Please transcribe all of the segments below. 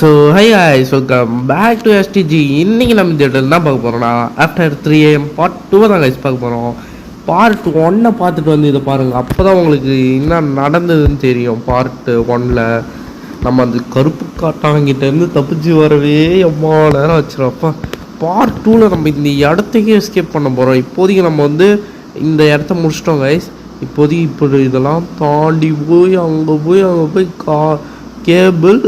So high guys, welcome back to STG. இன்றைக்கி நம்ம இந்த இடத்துல என்ன பார்க்க போகிறோம்னா ஆஃப்டர் 3 AM பார்ட் 2 தான் கைஸ் பார்க்க போகிறோம். பார்ட் 1 பார்த்துட்டு வந்து இதை பாருங்கள், அப்போ தான் உங்களுக்கு என்ன நடந்ததுன்னு தெரியும். பார்ட் 1ல் நம்ம அந்த கருப்பு காட்டாங்கிட்டேருந்து தப்பிச்சு வரவே எவ்வளோ நேரம் வச்சிடும். அப்போ பார்ட் 2ல் நம்ம இந்த இடத்துக்கே எஸ்கேப் பண்ண போகிறோம். இப்போதைக்கு நம்ம வந்து இந்த இடத்த முடிச்சிட்டோம் கைஸ். இப்போதைக்கு இப்போ இதெல்லாம் தாண்டி போய் அங்கே போய் கேபிள்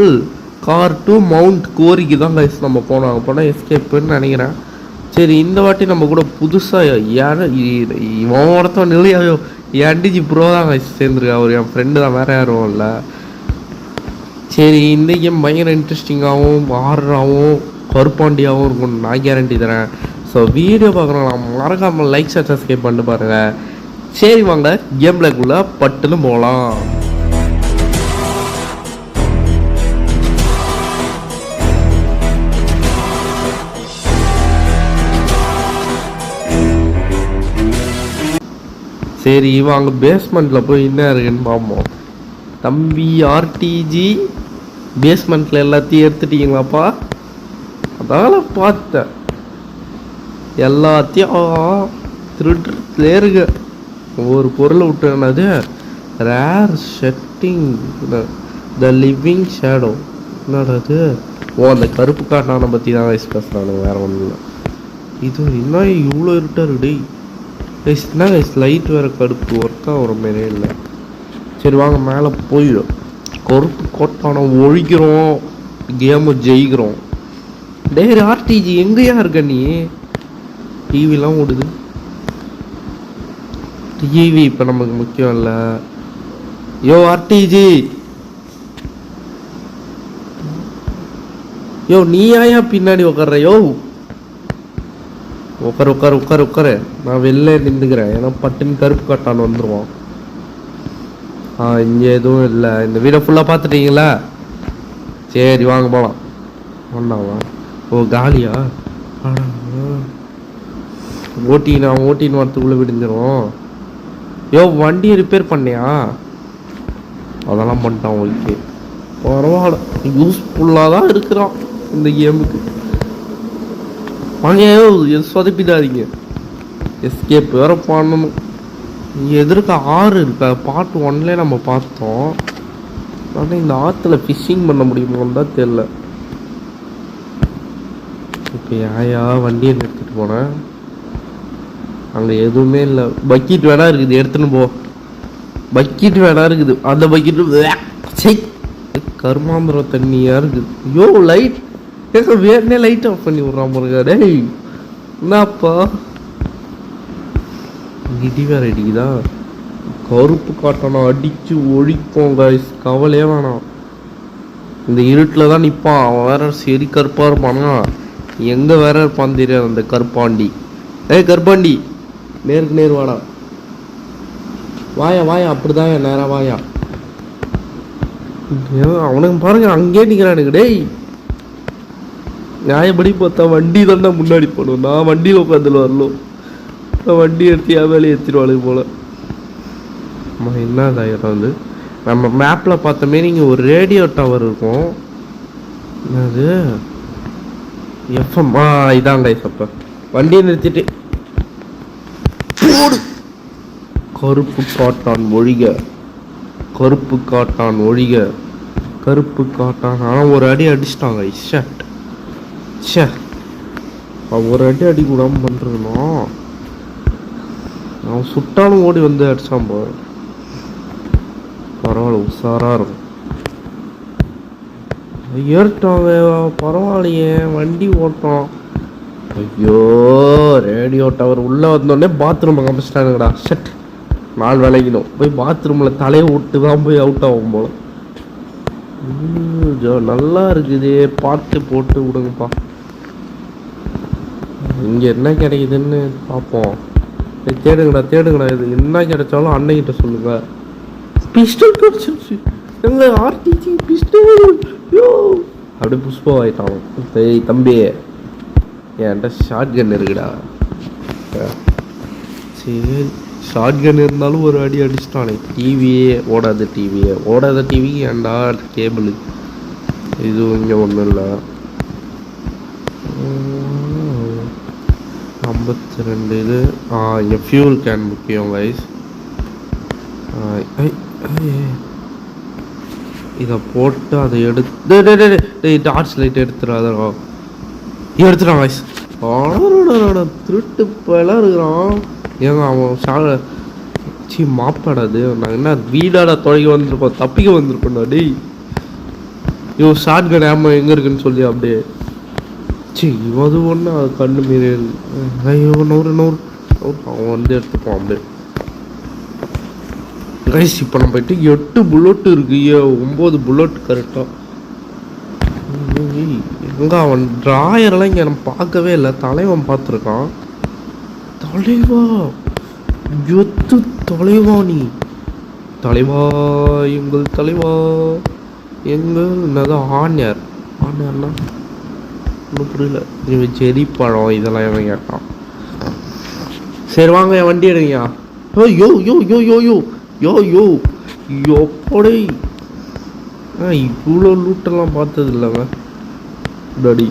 கார் டு மவுண்ட் கோரிக்கு தான் கைஸ் நம்ம போனோம். அங்கே போனால் எஸ்கேப்புன்னு நினைக்கிறேன். சரி, இந்த வாட்டி நம்ம கூட புதுசாக இவன் ஒருத்தன் நிலையாயோ என்டிஜி ப்ரோ தான் கைஸ் சேர்ந்துருக்கா. அவர் என் ஃப்ரெண்டு தான், வேறு யாரும் இல்லை. சரி, இந்த கேம் பயங்கர இன்ட்ரெஸ்டிங்காகவும் ஹாரராகவும் கருப்பாண்டியாகவும் இருக்கும், நான் கேரண்டி தரேன். ஸோ வீடியோ பார்க்குறோம், மறக்காமல் லைக் சப்ஸ்கிரைப் பண்ணிட்டு பாருங்கள். சரி வாங்க கேம் பிளேக்குள்ளே பட்டுன்னு போகலாம். சரி வாங்க பேஸ்மெண்ட்டில் போய் என்ன இருக்குன்னு பார்ப்போம். தம்பி ஆர்டிஜி, பேஸ்மெண்ட்டில் எல்லாத்தையும் எடுத்துட்டீங்களாப்பா? அதால பார்த்தேன், எல்லாத்தையும் திருட்டுலே இருக்கு. ஒவ்வொரு பொருளை விட்டுனது rare setting the living shadow. என்னடாது? அந்த கருப்பு காட்டானை பற்றி தான் வயசு பேசுகிறானுங்க, வேறு ஒன்றும் இல்லை. இது என்ன இவ்வளோ இருட்டாக இருக்குடி என்ன கைஸ், லைட் வேறு கடுப்பு ஒர்க் ஆகிற மாரியே இல்லை. சரி வாங்க மேலே போயிடும். கருப்பு கோட்டான ஒழிக்கிறோம், கேமு ஜெயிக்கிறோம். டேய் ஆர்டிஜி எங்கேயா இருக்க நீ? டிவிலாம் ஓடுது. டிவி இப்போ நமக்கு முக்கியம் இல்லை. யோ ஆர்டிஜி, யோ நீ ஆயா பின்னாடி உட்கார்ற? யோ உட்காரு, நான் வெளில நின்றுக்கிறேன். ஏன்னா பட்டுன்னு கருப்பு காட்டான்னு வந்துடுவான். இங்கே எதுவும் இல்லை. இந்த வீடை ஃபுல்லாக பார்த்துட்டீங்களா? சரி வாங்க போகலாம். ஒன்றாவா? ஓ காலியா? ஓட்டின்னு வரத்துக்குள்ளே விடிஞ்சிரும். யோ வண்டியை ரிப்பேர் பண்ணியா? அதெல்லாம் பண்ணிட்டான். ஓகே பரவாயில்ல, யூஸ்ஃபுல்லாக தான் இருக்கிறான் இந்த கேமுக்கு. வாங்க சொதப்பிடாதீங்க, எஸ்கேப் வேறு பண்ணணும். எதிர்க்க ஆறு இருக்கா? பார்ட் 1லே நம்ம பார்த்தோம். ஆனால் இந்த ஆற்றுல ஃபிஷ்ஷிங் பண்ண முடியுமான்னு தான் தெரில. இப்போ ஏயா வண்டியை எடுத்துகிட்டு போனேன்? அங்கே எதுவுமே இல்லை. பக்கெட் வேணா இருக்குது, எடுத்துன்னு போ. பக்கெட் வேணா இருக்குது, அந்த பக்கெட்டு கருமாந்திரம் தண்ணியாக இருக்குது. ஐயோ லைட் வேறனே லைட் ஆஃப் பண்ணி விட்றான் பாருங்க. டேய் என்னப்பா, இடி வேற அடிக்குதா? கருப்பு காட்டணும், அடிச்சு ஒழிப்போம் கைஸ், கவலையே வேணாம். இந்த இருட்டில் தான் நிற்பான் அவன், வேற சரி கருப்பாக இருப்பானா? எங்கே வேற இருப்பான்னு தெரியாது அந்த கருப்பாண்டி. ஏய் கருப்பாண்டி, நேருக்கு நேர் வாடா. வாயா அப்படிதான் நேராக வாயா. அவனுக்கு பாருங்க அங்கேயே நிற்கிறானுங்க. டேய் நியாயப்படி பார்த்தா வண்டி தானே முன்னாடி போகணும். நான் வண்டியில் உட்காந்துல வரலும், வண்டி எடுத்து என் வேலையை ஏற்றிடுவாளுக்கு போல். ஆமாம், என்ன இதாயிரம் வந்து நம்ம மேப்பில் பார்த்த மாரி இங்கே ஒரு ரேடியோ டவர் இருக்கும். என்னது எஃப்எம்? இதாங்க அப்போ வண்டியை நிறுத்திட்டு கருப்பு காட்டான் ஒழிக, கருப்பு காட்டான் ஒழிக, கருப்பு காட்டான். ஆனால் ஒரு அடி அடிச்சிட்டாங்க. ஷட் ஷே, ஒரு அடி கூடாமல் பண்ணுறதுனா அவன் சுட்டாலும் ஓடி வந்து அடிச்சான் போ. பரவாயில்ல, உஷாராக இருக்கும். ஏறிட்டாங்க, பரவாயில்லையே வண்டி ஓட்டம். ஐயோ ரேடியோ டவர் உள்ளே வந்தோடனே பாத்ரூம் கம்பிச்சிட்டானுங்கடா. ஷட், நாள் விளைக்கணும். போய் பாத்ரூமில் தலையை விட்டு தான் போய் அவுட் ஆகும் போல. நல்லா இருக்குது, பார்த்து போட்டு விடுங்கப்பா. இங்கே என்ன கிடைக்குதுன்னு பார்ப்போம். தேடுங்கடா. இது என்ன கிடைச்சாலும் அன்னைக்கிட்ட சொல்லுங்க. பிஸ்டல் கிடைச்சிருச்சு எங்க ஆர்டிஜி, பிஸ்டல். அப்படியே புஷ்பம் ஆகிட்டான். சரி தம்பி, என்கிட்ட ஷார்ட் கன் இருக்குடா. சரி, ஷார்ட் கன் இருந்தாலும் ஒரு அடி அடிச்சிட்டானே. டிவியே ஓடாத டிவிக்கு ஏன்டா கேபிள்? இது இங்கே ஒன்றும் இல்லை. 52 இது. இங்கே ஃபியூல் கேன் முக்கியம் கைஸ். இதை போட்டு அதை எடுத்து டார்ச் லைட் எடுத்துடாதான் எடுத்துட்டான் கைஸ். திருட்டு பலாம் இருக்கிறான். ஏங்க அவன் மாப்பாடாது. நாங்கள் என்ன வீடாட தொலைக்க வந்திருக்கோம், தப்பிக்க வந்திருக்கோம்டா டேய். ஷார்ட் கன் ஏமா எங்கே இருக்குன்னு சொல்லி அப்படியே அது ஒன்று அது கண்ணு மீறி நூறு அவன் வந்து எடுத்துப்பான் அப்படியே ரைஸ். இப்போ நம்ம போயிட்டு 8 புல்லட் இருக்கு, 9 புல்லட் கரெக்டாக. எங்க அவன் டிராயரெல்லாம் இங்கே நம்ம பார்க்கவே இல்லை. தலைவன் பார்த்துருக்கான். தலைவா எத்து தலைவா நீ தலைவா, எங்கள் தலைவா, எங்கள் என்னதான் ஆண்யார்னா ஒன்றும் புரியல. இவன் செரி பழம் இதெல்லாம் இவன் கேட்டான். சரி வாங்க என் வண்டி எடுங்க. யோ யோ யோ யோ யோ யோ யோ யோப்படை. இவ்வளோ லூட்டெல்லாம் பார்த்தது இல்லைங்க டாடி.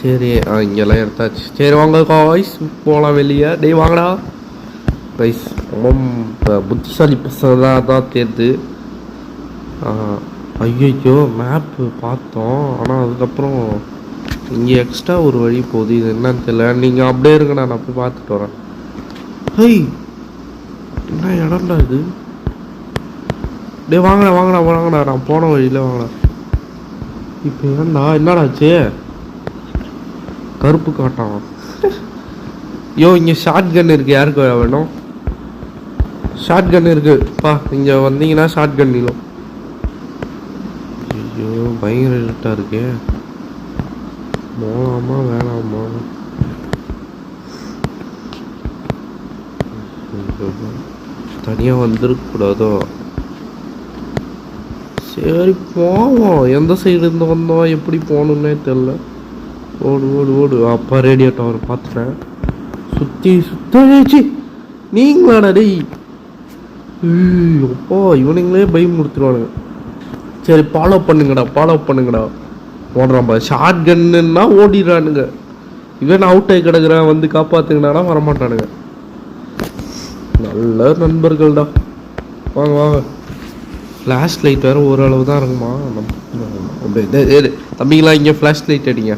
சரி இங்கெல்லாம் எடுத்தாச்சு. சரி வாங்க காய்ஸ் போகலாம் வெளியே. டேய் வாங்கடா ரைஸ். ரொம்ப புத்திசாலி பசங்க தான் தேர்து. ஐயோ மேப்பு பார்த்தோம், ஆனால் அதுக்கப்புறம் இங்கே எக்ஸ்ட்ரா ஒரு வழி போகுது. இது என்னன்னு தெரியல. நீங்கள் அப்படியே இருங்க, நான் போய் பார்த்துட்டு வரேன். ஹெய் என்ன இடம்டா இது? டே வாங்கடா நான் போன வழியில் வாங்கடா. இப்போ என்னடாச்சு? கருப்பு காட்டான். இங்கே ஷார்ட் கன் இருக்குது. யாருக்கு வேணும்? ஷார்ட் கன் இருக்குப்பா. இங்கே வந்தீங்கன்னா ஷார்ட் கன் இல்லை. ஐயோ பயங்கர இருட்டாக இருக்கே. போகலாமா வேணாமா? தனியாக வந்துருக்கக்கூடாதோ? சரி போவோம். எந்த சைடு இருந்து வந்தோம், எப்படி போகணுன்னே தெரில. ஓடு. அப்பா ரேடியோ டவர் பார்த்துட்டேன். சுற்றி நீங்களாடா டேய். அப்பா இவனுங்களே பயம் கொடுத்துருவானுங்க. சரி ஃபாலோ பண்ணுங்கடா. ஓடுறான்பா. ஷார்ட் கன்னுன்னா ஓடிடுறானுங்க. இவன் அவுட் ஆகி கிடக்குறான், வந்து காப்பாற்றுங்கடா வரமாட்டானுங்க. நல்ல நண்பர்கள்டா. வாங்க. ஃப்ளாஷ் லைட் வேறு ஓரளவு தான் இருக்குமா? தம்பிங்களா இங்கே ஃப்ளாஷ் லைட் அடிங்க.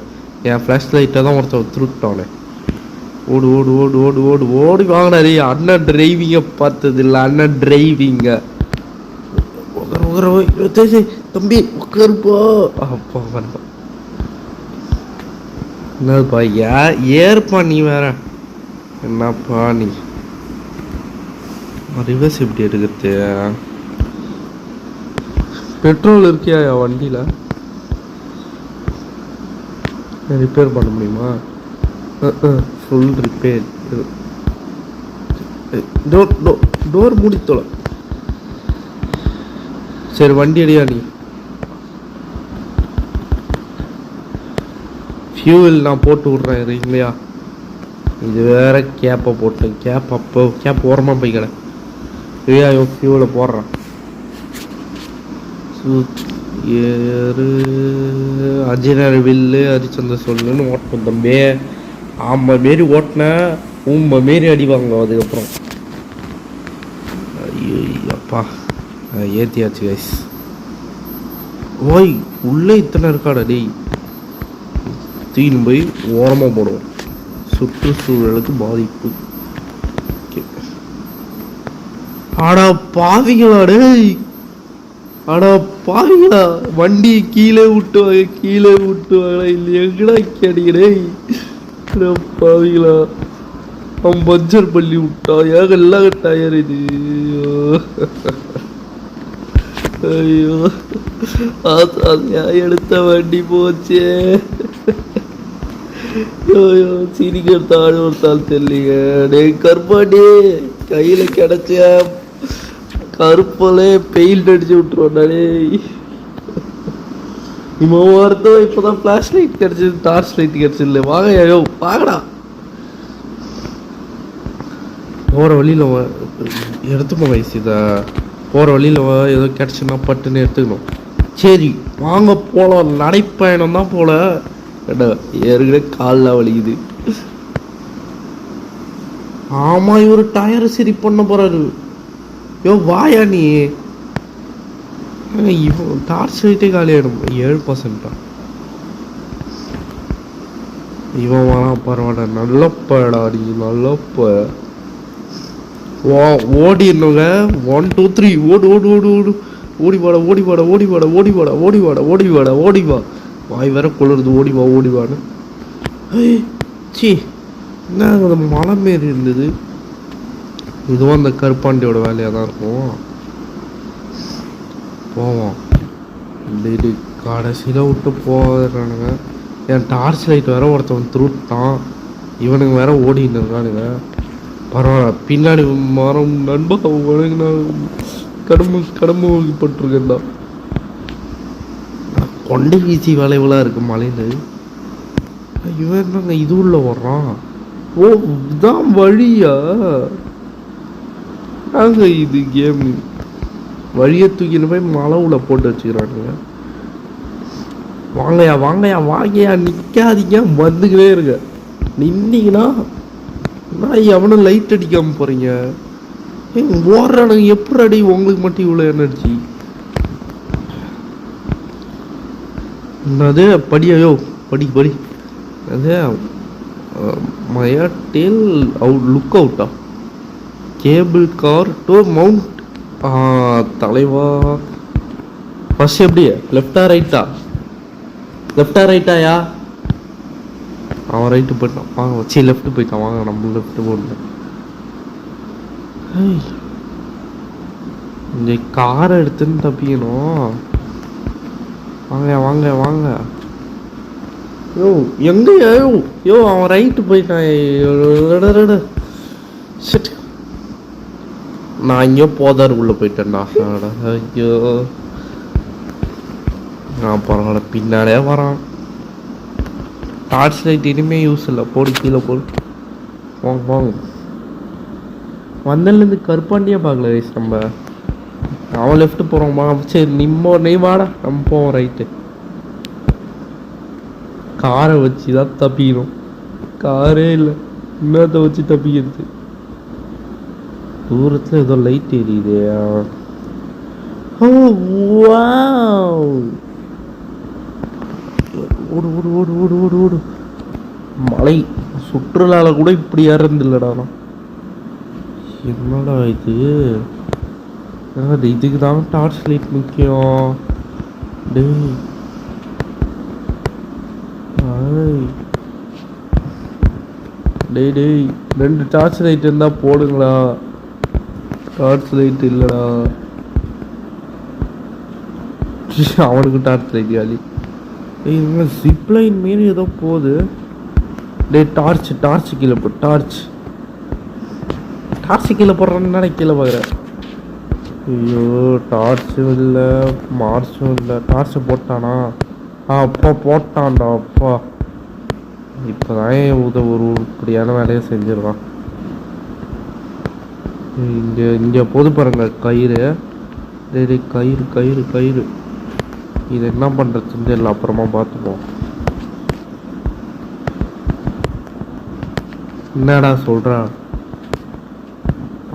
என் ஃப்ளாஷ் லைட்டை தான் ஒருத்தர் திருட்டானே. ஓடி வாங்கினா. அண்ணன் டிரைவிங்கை பார்த்தது இல்லை. அண்ணன் டிரைவிங்க தம்பி உட்காருப்பா. அப்பா பண்ண என்னப்பா ஏற்பா நீ வேற என்னப்பா நீ. ரிவர்ஸ் எப்படி எடுக்கிறது? பெட்ரோல் இருக்கியா வண்டியில்? ரிப்பேர் பண்ண முடியுமா? Full repair. டோர் மூடித்தோல. சரி வண்டி அடியா நீ. ஃபியூவல் நான் போட்டு விட்றேன் இல்லையா? இது வேற கேப்பை போட்டேன். கேப் ஓரமாக போய் கடை இல்லையா? ஃபியூவலை போடுறேன். அஜினர் வில்லு ஹரிச்சந்திர சொல்லுன்னு ஓட்டணும் தம்பி. ஆமை மாரி ஓட்டினேன், ஊமை மாரி அடிவாங்க. அதுக்கப்புறம் ஐயோ அப்பா ஏற்றியாச்சு கைஸ். ஓய் உள்ளே இத்தனை இருக்காடா டேய். தூக்கின்னு போய் ஓரமாக போடுவோம். சுற்றுச்சூழலுக்கு பாதிப்பு. ஆடா பாவிங்களா டேய். வண்டி கீழே விட்டுவாங்களா இல்லை எங்கடா கேட்டீங்க பாவிங்களா? அவன் பஞ்சர் பண்ணி விட்டா. ஏக எல்லாம் டயர் இது. ஐயோ எடுத்த வண்டி போச்சே. ஐயோ சிரிக்கிறதாள் ஒருத்தாள் தெரியலீங்க. டே கருப்பாடி கையில் கிடைச்ச கருப்பாலே பெயிண்ட் அடிச்சு விட்டுருவாண்டே. இவன் ஒருத்தன் இப்போதான் ஃப்ளாஷ் லைட் கிடைச்சது, டார்ச் லைட் கிடைச்சது. வாங்கய்யோ வாங்கடா. போகிற வழியில் எடுத்துப்போம் வயசு. இதை போகிற வழியில் ஏதோ கிடச்சுன்னா பட்டுன்னு எடுத்துக்கணும். சரி வாங்க போகலாம். நடைப்பயணம் தான் போல. ஏற்கனவே காலில் வலிக்குது. ஆமா இவரு டயர் சரி பண்ண போறாரு. யோ வாயா நீ. இவன் டார்ச் லைட்டே காலியாயிடும். 7%. இவன் வரா பரவாயில்ல. நல்லப்படா நீ நல்லப்ப. ஓடினுங்க. 1 2 3 ஓடு ஓடு ஓடு ஓடு. ஓடிவாடா ஓடிவாடா ஓடிவாடா ஓடிவாடா ஓடிவாடா ஓடிவாடா ஓடிவா. வாய் வேற குளிருது. ஓடிவா ஓடிவான்னு. சி என்ன மலை மாரி இருந்தது. இதுவும் அந்த கருப்பாண்டியோட வேலையாக தான் இருக்கும். போவோம். இது கடைசியில் விட்டு போகிறானுங்க. என் டார்ச் லைட் வேற ஒருத்தவன் திருட்டான். இவனுங்க வேற ஓடின்னு இருக்கானுங்க. பரவாயில்ல. பின்னாடி மரம் நண்பா கடமைப்பட்டிருக்கேன் தான். கொண்டை வீசி வளைவுலாம் இருக்கு மலையில். இவன் என்னங்க இது உள்ள வர்றான். ஓ இதுதான் வழியா? நாங்க இது கேம் வழியை தூக்கின்னு போய் மலை உள்ள போட்டு வச்சுக்கிறானுங்க. வாங்கயா வாங்கயா வாங்கயா நிற்காதீங்க. வந்துக்கிட்டே இருக்க. நின்னீங்கன்னா நான் எவனும் லைட் அடிக்காம போறீங்க. ஓடுறானுங்க. எப்படி அடி உங்களுக்கு மட்டும் இவ்வளோ எனர்ஜி? அது படியோ படி படி. அது மயாட்டேல் அவுட் லுக் அவுட்டா. Cable car to mount. தலைவா ஃபர்ஸ்ட் எப்படி லெஃப்டா ரைட்டா? லெஃப்டா ரைட்டாயா? அவன் ரைட்டு போயிட்டான். வாங்க வச்சு லெஃப்ட் போயிட்டான். வாங்க நம்ம லெஃப்ட் போடணும். இந்த காரை எடுத்துன்னு தப்பிக்கணும். வாங்க வாங்க வாங்க. யோ எங்கயா? யோ அவன் ரைட்டு போயிட்டான். ஷிட். நான் இங்கேயோ போதாரு உள்ள போயிட்டேன்டா. ஐயோ நான் பரவாயில்ல. பின்னாலே வரான். டார்ச் லைட் இனிமே யூஸ் இல்லை. போடு கீழே போடு. வாங்க வாங்க. வந்ததுலேருந்து கருப்பாண்டியே பார்க்கல ரைஸ். நம்ம அவன் லெஃப்ட் போகிறோமா? சரி நீ வாடா நம்ம போவோம் ரைட்டு. காரை வச்சு தான் தப்பிக்கணும். காரே இல்லை. இன்னத்தை வச்சு தப்பிக்கிறது. தூரத்தில் ஏதோ லைட் எரியுது. ஓடு ஓடு ஓடு ஓடு ஓடு ஓடு. மலை சுற்றுலால கூட இப்படி ஏறதில்லடா. என்னடா இது? இதுக்கு தான் டார்ச் லைட் முக்கியம். டேய் டேய் டேய் 2 டார்ச் லைட் இருந்தால் போடுங்களா. டார்ச் லைட் இல்லைடா. அவனுக்கு டார்ச் லைட் காலி. ஏய் இவங்க ஜிப்லைன் மாரி ஏதோ போகுது. டே டார்ச் டார்ச் கீழே போ. டார்ச் கீழே போடுறான்னு கீழே பார்க்குறேன். ஐயோ டார்ச்சும் இல்லை மார்ச்சும் இல்லை. டார்ச்சை போட்டானா? அப்பா போட்டான்டா. அப்பா இப்போ தான் ஒரு இப்படியான வேலையை செஞ்சிடறான். இங்கே பொது பாருங்க கயிறு. டேய் கயிறு கயிறு கயிறு. இது என்ன பண்ணுறதுன்னு தெரியல. அப்புறமா பார்த்துப்போம். என்னடா சொல்கிறா?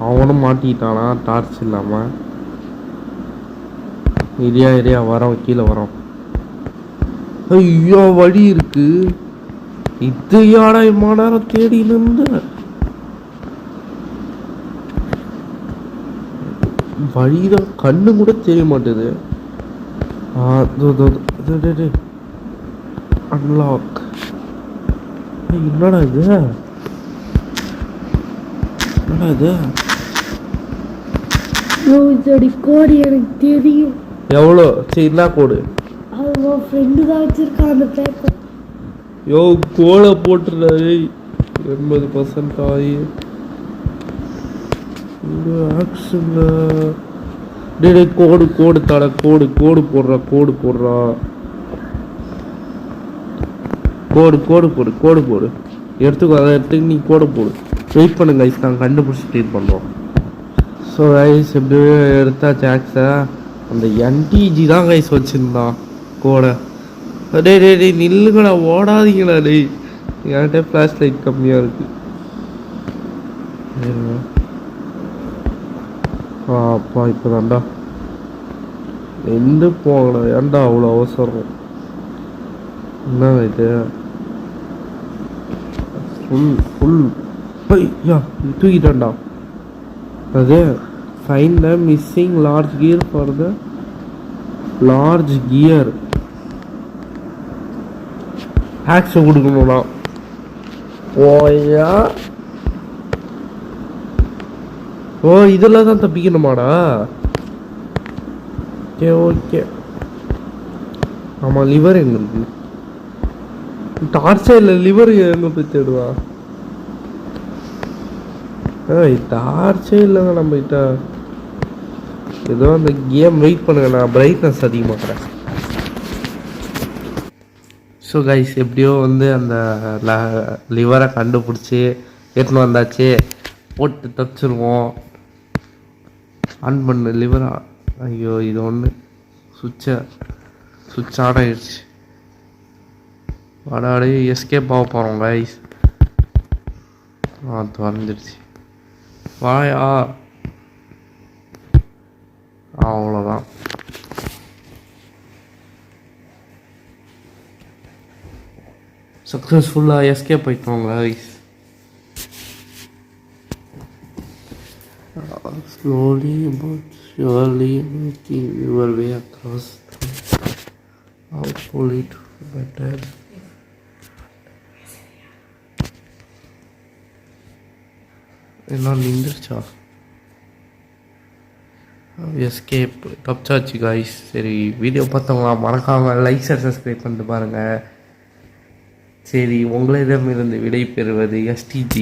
அவனும் மாட்டிக்கிட்டானா டார்ச் இல்லாமல்? இரியா வரோம் கீழே வரோம். ஐயோ வழி இருக்கு. இது யாடா இம்மா நேரம் தேடி நின்று வழிதான் கண்ணு கூட தெரிய மாட்டேது. அன்லாக். என்னடா இது? என்னடா இது? கோடு எனக்கு தெரியும். எவ்வளோ? சரி என்ன கோடு? அது உன் ஃப்ரெண்டு தான் வச்சிருக்கான் அந்த பேப்பர். யோ கோடை போட்டுறாரு. 80% ஆகி டே கோடு கோடு தட கோடு கோடு போடுறா. கோடு போடுறா. கோடு கோடு போடு. கோடு போடு. எடுத்துக்கோ. அதை எடுத்துக்கு நீ கோடு போடு. வெயிட் பண்ணுங்க ஐஸ். நாங்கள் கண்டுபிடிச்சிட்டு இது பண்ணுறோம். ஸோ ஐஸ் எப்படி எடுத்தாச்சு ஆக்ஸை. அந்த என்டிஜி தான் கைஸ் வச்சுருந்தான் கோடை. டே டே டே நில்லுங்கடா, ஓடாதீங்களா டேய். என்கிட்ட ஃப்ளாஷ் லைட் கம்மியாக இருக்குது. அப்பா இப்போ தான்டா எந்த போங்கடா, ஏன்டா அவ்வளோ அவசரம்? என்ன இது ஃபுல் ஐயா தூக்கிட்டான்டா. அது fine the missing large gear for the large gear. ஹேக்ஸை கொடுக்கணும்னா ஓயா. ஓ இதெல்லாம் தான் தப்பிக்கணுமாடா? Okay okay. ஆமாம் லிவர் எங்கே இருக்கு? டார்ச்சே இல்லை, லிவர் எங்கே போய் தேடுவா? டார்ச்சே இல்லைங்க நம்மகிட்ட. ஏதோ அந்த கேம் வெயிட் பண்ணுங்க, நான் பிரைட்னஸ் அதிகமாக்குறேன். ஸோ கைஸ் எப்படியோ வந்து அந்த லிவரை கண்டுபிடிச்சி எடுத்துன்னு வந்தாச்சு. போட்டு தச்சுருவோம். ஆன் பண்ணு லிவரா. ஐயோ இது ஒன்று சுவிட்ச் ஆன் ஆயிடுச்சு. வாடாடி எஸ்கேப் ஆக போகிறோம் கைஸ். திறந்துடுச்சு. வாயா அவ்வளோதான். சக்ஸஸ்ஃபுல்லாக எஸ்கேப் ஆகிட்டோம் guys. Slowly but surely making your way across the hopefully to better. எல்லாம் நின்றுச்சா? எஸ்கேப் தப்பிச்சாச்சு காய்ஸ். சரி வீடியோ பார்த்தவங்களா மறக்காமல் லைக் ஷேர் சப்ஸ்கிரைப் பண்ணிட்டு பாருங்கள். சரி உங்களிடமிருந்து விடை பெறுவது STG.